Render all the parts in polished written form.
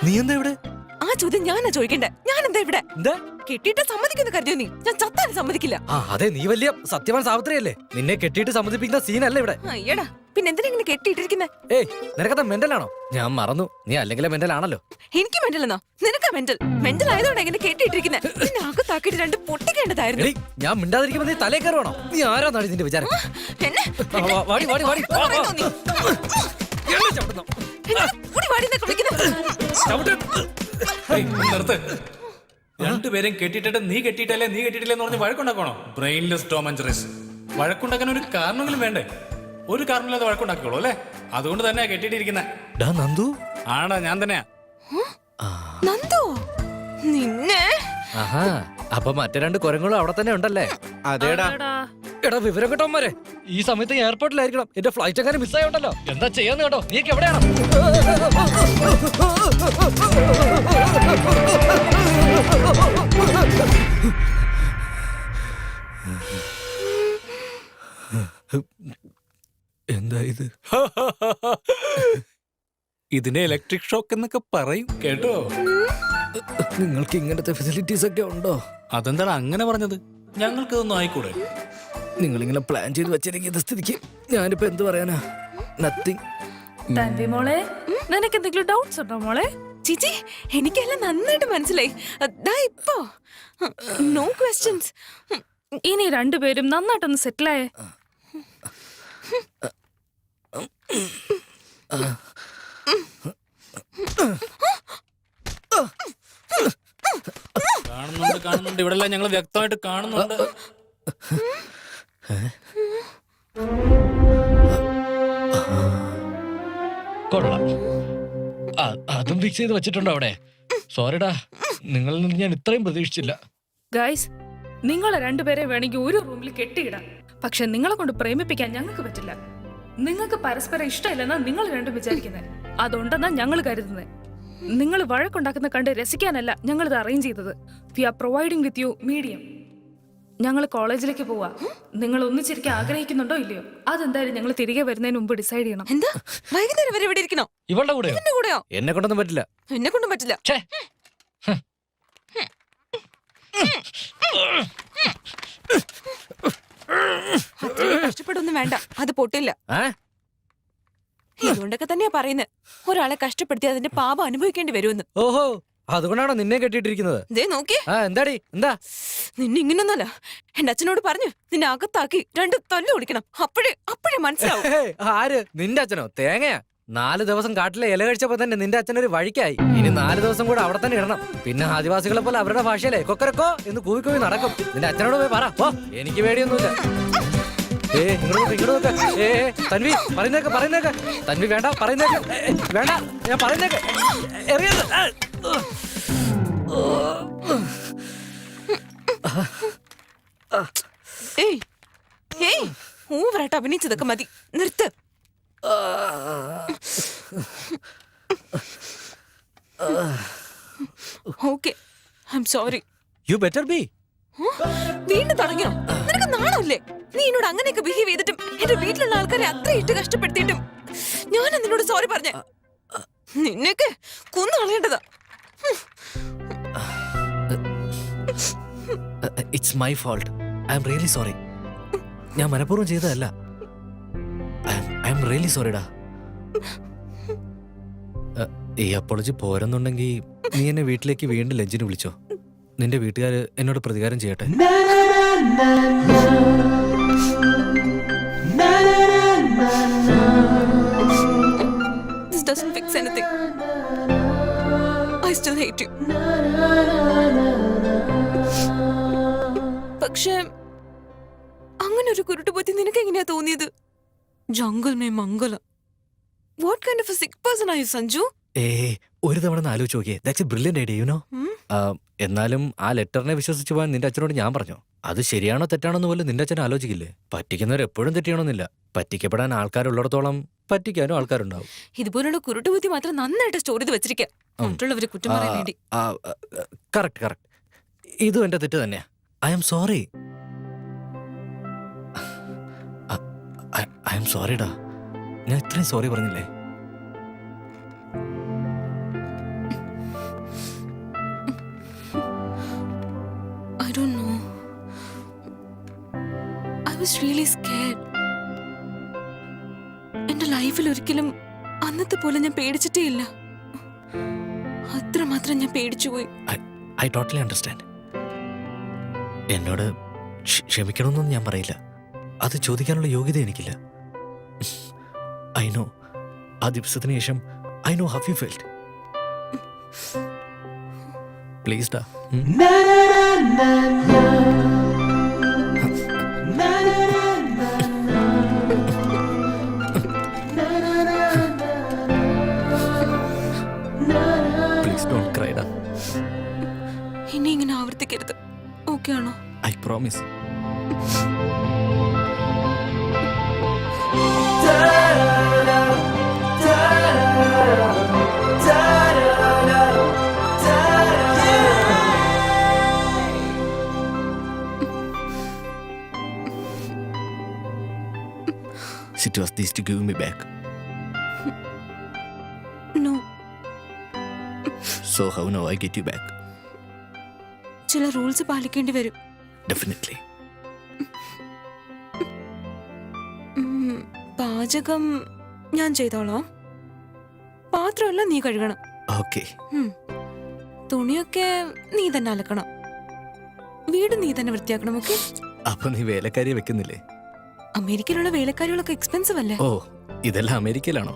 നീ എന്താ ഇവിടെ? ആ ചോദ്യം ഞാനാ ചോദിക്കണ്ടേ? ഞാൻ എന്താ ഇവിടെ? കെട്ടിയിട്ട് സമ്മതിക്കുന്നു കരുതിയോ നീ? ഞാൻ ചത്താലും സമ്മതിക്കില്ല. അതെ, നീ വലിയ സത്യവാൻ സാവിത്രിയല്ലേ. നിന്നെ കെട്ടിയിട്ട് സമ്മതിപ്പിക്കുന്ന സീനല്ല ഇവിടെ. അയ്യടാ, പിന്നെ എന്തിനാ ഇങ്ങനെ കെട്ടിയിട്ടിരിക്കുന്നേ? ഏയ്, നിനക്കത് മെന്റലാണോ? ഞാൻ മറന്നു, നീ അല്ലെങ്കിൽ മെന്റൽ ആണല്ലോ. എനിക്ക് മെന്റൽ എന്നോ? നിനക്കാ മെന്റൽ. മെന്റൽ ആയതുകൊണ്ട് എങ്ങനെ കെട്ടിയിട്ടിരിക്കുന്നേ? നിന്നെ അകത്താക്കിയിട്ട് രണ്ട് പൊട്ടിക്കേണ്ടതായിരുന്നു. ഞാൻ മിണ്ടാതിരിക്കുമ്പോ നീ തലേ കയറുവാണോ? നീ ആരാന്നാണ് ഇതിന്റെ വിചാരം? രണ്ടുപേരും കെട്ടിട്ടിട്ട് നീ കെട്ടിയിട്ടല്ലേ നീ കെട്ടിയിട്ടില്ലെന്ന് പറഞ്ഞ് വഴക്കുണ്ടാക്കണോ? Brainless Tom and Jerry. വഴക്കുണ്ടാക്കാൻ ഒരു കാരണമെങ്കിലും വേണ്ടേ? ഒരു കാരണമില്ലാതെ വഴക്കുണ്ടാക്കിയോളൂ അല്ലേ? അതുകൊണ്ട് തന്നെയാ കെട്ടിയിട്ടിരിക്കുന്നത്. നന്ദു ആടാ, ഞാൻ തന്നെയാ. നന്ദു, നിന്നെ അപ്പൊ മറ്റേ രണ്ട് കുരങ്ങളും അവിടെ തന്നെ ഉണ്ടല്ലേ? അതേടാ. എടാ വിവരം കേട്ടോമാരെ, ഈ സമയത്ത് എയർപോർട്ടിലായിരിക്കണം. എന്റെ ഫ്ലൈറ്റ് അങ്ങനെ മിസ്സായോണ്ടല്ലോ. എന്താ ചെയ്യാന്ന് കേട്ടോ? നീക്ക് എവിടെയാണ്? എന്താ ഇത്? ഇതിനെ ഇലക്ട്രിക് ഷോക്ക് എന്നൊക്കെ പറയും കേട്ടോ. നിങ്ങൾക്ക് ഇങ്ങനത്തെ ഫെസിലിറ്റീസ് ഒക്കെ ഉണ്ടോ? അതെന്താണ് അങ്ങനെ പറഞ്ഞത്? ഞങ്ങൾക്ക് ഇതൊന്നും ആയിക്കൂടെ? നിങ്ങളിങ്ങനെ പ്ലാൻ ചെയ്ത് വെച്ചിരിക്കുന്ന സ്ഥിതിക്ക് ഞാനിപ്പോ എന്ത് പറയാനാ? നത്തിങ്. തൻവി മോളെ, നിനക്ക് എന്തെങ്കിലും ഡൗട്ട്സ് ഉണ്ടോ മോളെ? ചേച്ചി, എനിക്കെല്ലാം നന്നായിട്ട് മനസ്സിലായി. ഇപ്പോ നോ ക്വസ്റ്റ്യൻസ്. ഇനി രണ്ടുപേരും നന്നായിട്ടൊന്ന് സെറ്റിലായേ. കാണുന്നുണ്ട് ഇവിടെ ഞങ്ങൾ വ്യക്തമായിട്ട് കാണുന്നുണ്ട്. കൊള്ളാം, അതും ഫിക്സ് ചെയ്ത് വെച്ചിട്ടുണ്ടോ അവിടെ? സോറിടാ, നിങ്ങളിൽ നിന്ന് ഞാൻ ഇത്രയും പ്രതീക്ഷിച്ചില്ല. ഗൈസ്, നിങ്ങളെ രണ്ടുപേരെ വേണമെങ്കിൽ ഒരു റൂമിൽ കെട്ടിയിടാം. പക്ഷെ നിങ്ങളെ കൊണ്ട് പ്രേമിപ്പിക്കാൻ ഞങ്ങൾക്ക് പറ്റില്ല. നിങ്ങൾക്ക് പരസ്പരം ഇഷ്ടമില്ലെന്നാ നിങ്ങൾ രണ്ടും വിചാരിക്കുന്നത്. അതുണ്ടെന്നാ ഞങ്ങൾ കരുതുന്നത്. നിങ്ങൾ വഴക്കുണ്ടാക്കുന്ന കണ്ട് രസിക്കാനല്ല ഞങ്ങൾ ഇത് അറേഞ്ച് ചെയ്തത്. We are providing with you medium. ഞങ്ങൾ കോളേജിലേക്ക് പോവാ. നിങ്ങൾ ഒന്നിച്ചിരിക്കാൻ ആഗ്രഹിക്കുന്നുണ്ടോ ഇല്ലയോ? അതെന്തായാലും ഞങ്ങൾ തിരികെ വരുന്നതിന് മുമ്പ് ഡിസൈഡ് ചെയ്യണം. എന്താ വൈകുന്നേരം വരെ ഇവിടെ ഇരിക്കണോ? ഇവളുടെ കൂടെയോ? എന്റെ കൂടെയോ? എന്നെ കൊണ്ടൊന്നും പറ്റില്ല. എന്നെ കൊണ്ടും പറ്റില്ല. കഷ്ടപ്പെടൊന്നും വേണ്ട, അത് പൊട്ടില്ല. ഇതുകൊണ്ടൊക്കെ തന്നെയാ പറയുന്നത്, ഒരാളെ കഷ്ടപ്പെടുത്തി അതിന്റെ പാപം അനുഭവിക്കേണ്ടി വരുമെന്ന്. ഓഹോ, അതുകൊണ്ടാണോ നിന്നെ കെട്ടിയിട്ടിരിക്കുന്നത്? എന്താടി? എന്താ നിന്നെ ഇങ്ങനൊന്നല്ല, എന്റെ അച്ഛനോട് പറഞ്ഞു നിന്നെ അകത്താക്കി രണ്ട് തല്ലു ഓടിക്കണം. അപ്പോഴേ മനസ്സിലാവും. ആര്? നിന്റെ അച്ഛനോ? തേങ്ങയാ. 4 ദിവസം കാട്ടിലെ ഇല കഴിച്ചപ്പോ തന്നെ നിന്റെ അച്ഛനൊരു വഴിക്കായി. ഇനി 4 ദിവസം കൂടെ അവിടെ തന്നെ ഇടണം. പിന്നെ ആദിവാസികളെ പോലെ അവരുടെ ഭാഷയിലെ കൊക്കരക്കോ എന്ന് കൂവിക്കൂവി നടക്കും. നിന്റെ അച്ഛനോട് പോയി പറ. എനിക്ക് പേടിയൊന്നുമില്ല. ഇങ്ങോട്ട് തൻവി, പറയുന്നേക്ക്. തൻവി വേണ്ട, പറയുന്നേക്ക്. വേണ്ട, ഞാൻ പറയുന്നേക്ക്. ഓവറായിട്ട് അഭിനയിച്ചതൊക്കെ മതി, നിർത്ത്. Okay, I am sorry. You better be. വീണ്ടും തുടങ്ങിയോ? നിനക്ക് നാണല്ലേ? നീ എന്നോട് അങ്ങനെയൊക്കെ ബിഹേവ് ചെയ്തിട്ടും എന്റെ വീട്ടിലുള്ള ആൾക്കാരെ അത്ര ഇട്ട് കഷ്ടപ്പെടുത്തിയിട്ടും ഞാൻ നിന്നോട് സോറി പറഞ്ഞ നിന്നൊക്കെ കൊന്നു കളയേണ്ടതാ. It's my fault. I am really sorry. ഞാൻ മനഃപൂർവ്വം ചെയ്തതല്ല. ഐ ആം റിയലി സോറിടാ. ഈ അപ്പോളജി പോരെന്നുണ്ടെങ്കിൽ നീ എന്നെ വീട്ടിലേക്ക് വീണ്ടും ലഞ്ചിന് വിളിച്ചോ. നിന്റെ വീട്ടുകാര് എന്നോട് പ്രതികാരം ചെയ്യട്ടെ. This doesn't fix anything. I still hate you. പക്ഷേ അങ്ങനെ ഒരു കുരുട്ടുപൊത്തി നിനക്ക് എങ്ങനെയാ തോന്നിയത്? ജംഗൽ മേ മംഗല. What kind of a sick person are you, Sanju? ഒരു തവണ ആലോചിച്ച് നോക്കിയേ. That's A brilliant idea, you know. എന്നാലും ആ ലെറ്ററിനെ വിശ്വസിച്ച് പോകാൻ നിന്റെ അച്ഛനോട് ഞാൻ പറഞ്ഞു. അത് ശരിയാണോ തെറ്റാണോ എന്ന് പോലും നിന്റെ അച്ഛൻ ആലോചിക്കില്ലേ? പറ്റിക്കുന്നവർ എപ്പോഴും തെറ്റിയണമെന്നില്ല. പറ്റിക്കപ്പെടാൻ ആൾക്കാരുള്ളിടത്തോളം പറ്റിക്കാനും ആൾക്കാരുണ്ടാവും. ഇതുപോലുള്ള കുരുട്ടുപൊത്തി മാത്രം നന്നായിട്ട് സ്റ്റോർ ചെയ്ത് വെച്ചിരിക്കാം, മറ്റുള്ളവരെ കുറ്റം പറയാൻ വേണ്ടി. കറക്റ്റ്. ഇതും എന്റെ തെറ്റ് തന്നെയാ. I am sorry. I am സോറിടാ. ഞാൻ ഇത്രയും സോറി പറഞ്ഞില്ലേ? was really scared. എന്റെ ലൈഫിൽ ഒരിക്കലും അന്നത്തെ പോലെ ഞാൻ പേടിച്ചിട്ടേ ഇല്ല. അത്രമാത്രം ഞാൻ പേടിച്ചുപോയി. I totally understand. എന്നോട് ക്ഷമിക്കണമെന്നൊന്നും ഞാൻ പറയില്ല. അത് ചോദിക്കാനുള്ള യോഗ്യത എനിക്കില്ല. ഐ നോ, ആ ദിവസത്തിന് ശേഷം I know how you felt. Please ഡാ. പ്ലീസ് ഡോണ്ട് ക്രൈ ഡാ. ഇനി ഇങ്ങനെ ആവർത്തിക്കരുത്. ഓക്കെ ആണോ? I promise. It was this to give me back. No. So how now I get you back? ചില റൂൾസ് പാലിക്കേണ്ടി വരും. Definitely. പാചകം ഞാൻ ചെയ്തോളാം. പാത്രമല്ല നീ കഴുകണം. Okay. തുണിയൊക്കെ നീ തന്നെ അലക്കണം. വീട് നീ തന്നെ വൃത്തിയാക്കണം. ഓക്കെ? അപ്പൊ നീ വേലക്കാരിയെ വെക്കുന്നില്ലേ? അമേരിക്കയിലുള്ള വേലക്കാരികളൊക്കെ എക്സ്പെൻസീവ് അല്ലേ? ഓ, ഇതെല്ലാം അമേരിക്കയിലാണോ?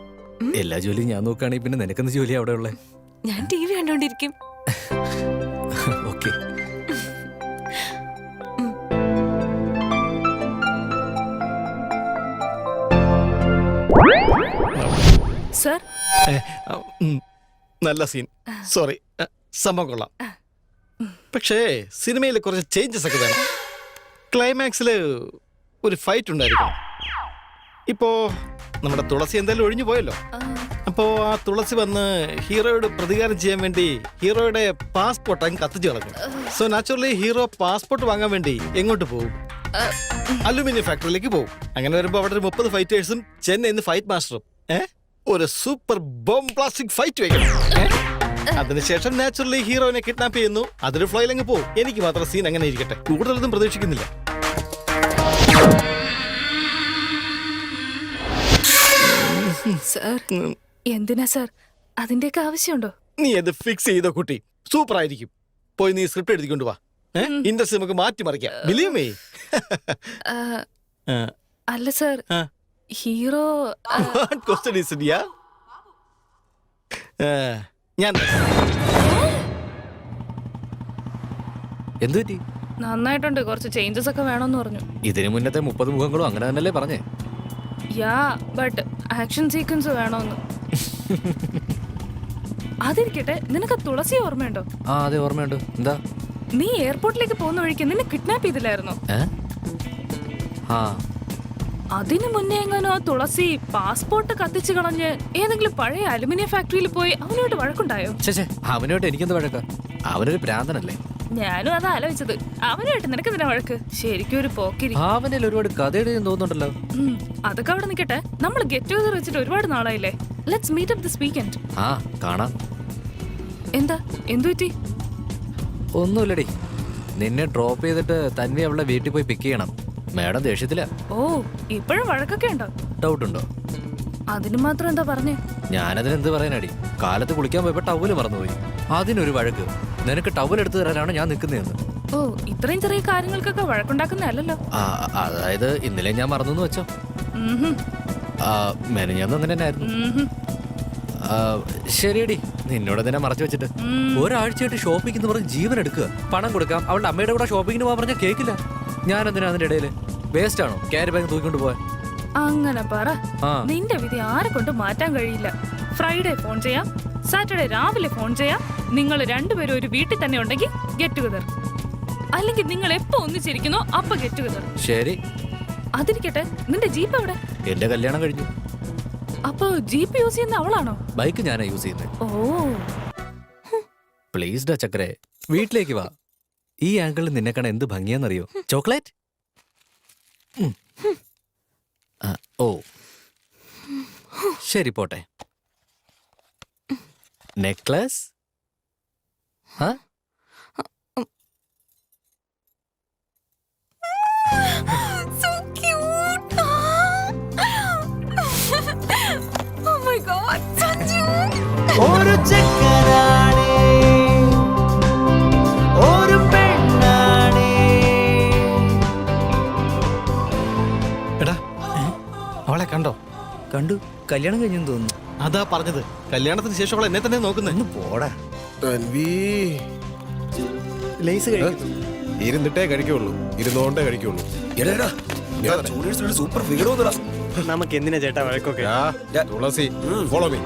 എല്ലാ ജോലിയും ഞാൻ നോക്കുകയാണെങ്കിൽ പിന്നെ നിനക്കെന്ത് ജോലി അവിടെ ഉള്ളേ? ഞാൻ TV കണ്ടോണ്ടിരിക്കും. ഓക്കെ. സർ, നല്ല സീൻ. സോറി, സംഭവം കൊള്ളാം. പക്ഷേ സിനിമയിൽ കുറച്ച് ചേഞ്ചസ് ഒക്കെ വേണം. ക്ലൈമാക്സിൽ ഒരു ഫൈറ്റ് ഉണ്ടായിരിക്കും. ഇപ്പോ നമ്മുടെ തുളസി എന്തായാലും ഒഴിഞ്ഞു പോയല്ലോ. അപ്പോ ആ തുളസി വന്ന് ഹീറോയോട് പ്രതികാരം ചെയ്യാൻ വേണ്ടി ഹീറോയുടെ പാസ്പോർട്ട് അങ്ങ് കത്തിച്ചു കളഞ്ഞു. സോ നാച്ചുറലി ഹീറോ പാസ്പോർട്ട് വാങ്ങാൻ വേണ്ടി എങ്ങോട്ട് പോകും? അലുമിനിയം ഫാക്ടറിയിലേക്ക് പോകും. അങ്ങനെ വരുമ്പോ അവിടെ ഒരു 30 ഫൈറ്റേഴ്സും ചെന്നൈന്ന് ഫൈറ്റ് മാസ്റ്ററും ഒരു സൂപ്പർ ബോംബ് പ്ലാസ്റ്റിക് ഫൈറ്റ് വെക്കണം. അതിനുശേഷം നാച്ചുറലി ഹീറോയിനെ കിഡ്നാപ്പ് ചെയ്യുന്നു. അതൊരു ഫ്ലോയിലങ്ങ് പോകും. എനിക്ക് മാത്രം സീൻ അങ്ങനെ ഇരിക്കട്ടെ. കൂടുതലൊന്നും പ്രതീക്ഷിക്കുന്നില്ല. സർ, എന്തിനാ സർ അതിന്റെയൊക്കെ ആവശ്യമുണ്ടോ? നീ അത് ഫിക്സ് ചെയ്തോ കുട്ടി, സൂപ്പർ ആയിരിക്കും. പോയി നീ സ്ക്രിപ്റ്റ് എഴുതിക്കൊണ്ട് വാ. ഇൻഡസ്ട്രി നമുക്ക് മാറ്റിമറിക്കാം. Believe me. അല്ല സർ, ഹീറോ ക്വസ്റ്റ്യൻ ഈസ് ഡിയാ. ഞാൻ എന്തു പറ്റി? നന്നായിട്ടുണ്ട്. കുറച്ച് ചേഞ്ചസ് ഒക്കെ വേണമെന്ന് പറഞ്ഞു. ഇതിനു മുന്നത്തെ 30 മുഖങ്ങളും അങ്ങനെ തന്നെയല്ലേ പറഞ്ഞേ? യാ, ബട്ട് ആക്ഷൻ സീക്വൻസ് വേണമെന്ന്. അതിരിക്കട്ടെ, നിനക്ക് തുളസി ഓർമ്മയുണ്ടോ? ആ, അതെ ഓർമ്മയുണ്ട്. എന്താ? നീ എയർപോർട്ടിലേക്ക് പോകുന്ന വഴിക്ക് നിന്നെ കിഡ്നാപ്പ് ചെയ്തില്ലായിരുന്നോ? ആ, അതിനു മുന്നേ എങ്ങാനോ ആ തുളസി പാസ്പോർട്ട് കത്തിച്ചു കളഞ്ഞ് ഏതെങ്കിലും പഴയ അലുമിനിയം ഫാക്ടറിയിൽ പോയി അവനോട്ട് വഴക്കുണ്ടായോ? ചേച്ചേ, അവനോട്ട് എനിക്കെന്ത് വഴക്ക? അവനൊരു പ്രാന്തനല്ലേ? ഞാനും അതാ ആലോചിച്ചത്. അവനായിട്ട് നിനക്ക് എന്തിനാ വഴക്ക്? ശരിക്കും ഒരു പോക്കിരി. അവനിൽ ഒരുപാട് കഥയുടെയും തോന്നുന്നുണ്ടല്ലോ. അതൊക്കെ അവിടെ നിൽക്കട്ടെ. നമ്മൾ ഗെറ്റ് ടുഗദർ വെച്ചിട്ട് ഒരുപാട് നാളായില്ലേ. Let's meet up this weekend. ആ, കാണാം. എന്താ, എന്തു പറ്റി? ഒന്നുമില്ലടി. നിന്നെ ഡ്രോപ്പ് ചെയ്തിട്ട് തന്നെ അവളുടെ വീട്ടിൽ പോയി പിക്ക് ചെയ്യണം. മാഡം ദേഷ്യത്തില. ഓ, ഇപ്പോഴും വഴക്കൊക്കെ ഉണ്ടോ? ഡൗട്ട് ഉണ്ടോ? അതിന് മാത്രം എന്താ പറഞ്ഞേ? ഞാനതിനെന്ത് പറയാനടി? കാലത്ത് കുളിക്കാൻ പോയപ്പോ ടവല് മറന്നുപോയി. അതിനൊരു വഴക്ക്. നിനക്ക് ടവൽ എടുത്തു തരാനാണ് ഞാൻ നിൽക്കുന്നതെന്ന്. ഓ, ഇത്രയും ചെറിയ കാര്യങ്ങൾക്കൊക്കെ വഴക്കുണ്ടാക്കുന്നതല്ലോ. അതായത് ഇന്നലെ ഞാൻ മറന്നു വെച്ചോ. മെനഞ്ഞാന്ന് അങ്ങനെ തന്നെ ആയിരുന്നു. ശരിയടി, നിന്നോട് തന്നെ മറച്ചു വെച്ചിട്ട് ഒരാഴ്ചയായിട്ട് ഷോപ്പിംഗ് പറഞ്ഞ് ജീവൻ എടുക്കുക. പണം കൊടുക്കാം, അവളുടെ അമ്മയുടെ കൂടെ ഷോപ്പിങ്ങിന് പോകാൻ പറഞ്ഞാൽ കേൾക്കില്ല. ഞാൻ എന്തിനാ അതിന്റെ ഇടയില്? വേസ്റ്റ് ആണോ ക്യാരി ബാഗ് തൂക്കിക്കൊണ്ട് പോവാൻ? അങ്ങനെ പറ. നിന്റെ വിധി ആരെ കൊണ്ട് മാറ്റാൻ കഴിയില്ല. ഫ്രൈഡേ ഫോൺ ചെയ്യാം, സാറ്റർഡേ രാവിലെ ഫോൺ ചെയ്യാം. നിങ്ങൾ രണ്ടുപേരും ഒരു വീട്ടിൽ തന്നെ ഉണ്ടെങ്കിൽ ഗെറ്റ് ടുഗദർ. അല്ലെങ്കിൽ നിങ്ങൾ എപ്പോ ഒന്നിച്ചിരിക്കുന്നോ അപ്പൊ ഗെറ്റ് ടുഗദർ. ശരി. അതിരിക്കട്ടെ, നിന്റെ ജീപ്പ് എവിടെ? എന്റെ കല്യാണം കഴിഞ്ഞു. അപ്പൊ ജീപ്പ് യൂസ് ചെയ്യുന്ന അവളാണോ? ബൈക്ക് ഞാനാ യൂസ് ചെയ്യുന്നത്. ഓ, പ്ലീസ് ഡാ ചക്കരെ, വീട്ടിലേക്ക് വാ. ഈ ആംഗിളിൽ നിന്നെ കാണാൻ എന്ത് ഭംഗിയാന്നറിയോ? ചോക്ലേറ്റ്. ഓ ശരി, പോട്ടെ. നെക്ലസ്. So God, Sanju. ഒരു ചെക്കനാണേ ഒരു പെണ്ണാണേ. എടാ അവളെ കണ്ടോ? കണ്ടു, കല്യാണം കഴിഞ്ഞെന്ന് തോന്നുന്നു. അതാ പറഞ്ഞത്, കല്യാണത്തിന് ശേഷം അവൾ എന്നെ തന്നെ നോക്കുന്നത്. ഒന്ന് പോടാ. ലേസ് കഴിക്കുന്നു. ഇരുന്നിട്ടേ കഴിക്കുള്ളൂ, ഇരുന്നോണ്ടേ കഴിക്കുള്ളൂ. Super figure. നമുക്ക് എന്തിനാ ചേട്ടാ വഴക്കൊക്കെ? തുളസി ഫോളോ മീ.